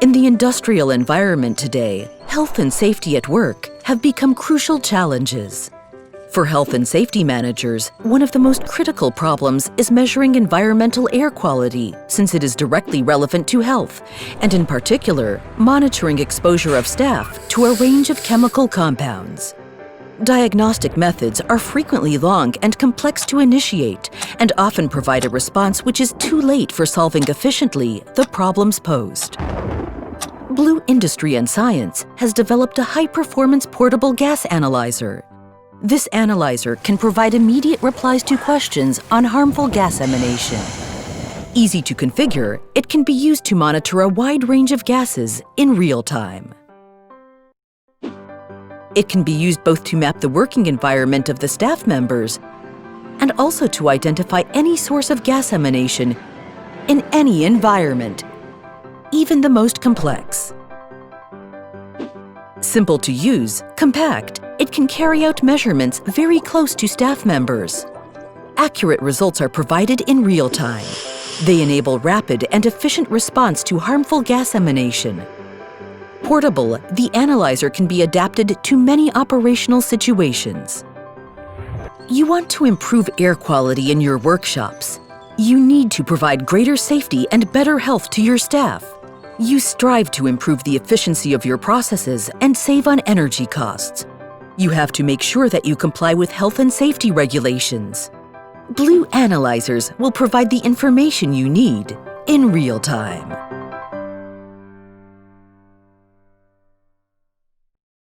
In the industrial environment today, health and safety at work have become crucial challenges. For health and safety managers, one of the most critical problems is measuring environmental air quality, since it is directly relevant to health, and in particular, monitoring exposure of staff to a range of chemical compounds. Diagnostic methods are frequently long and complex to initiate, and often provide a response which is too late for solving efficiently the problems posed. Blue Industry and Science has developed a high-performance portable gas analyzer. This analyzer can provide immediate replies to questions on harmful gas emanation. Easy to configure, it can be used to monitor a wide range of gases in real time. It can be used both to map the working environment of the staff members and also to identify any source of gas emanation in any environment, even the most complex. Simple to use, compact, it can carry out measurements very close to staff members. Accurate results are provided in real time. They enable rapid and efficient response to harmful gas emanation. Portable, the analyzer can be adapted to many operational situations. You want to improve air quality in your workshops. You need to provide greater safety and better health to your staff. You strive to improve the efficiency of your processes and save on energy costs. You have to make sure that you comply with health and safety regulations. Blue Analyzers will provide the information you need in real time.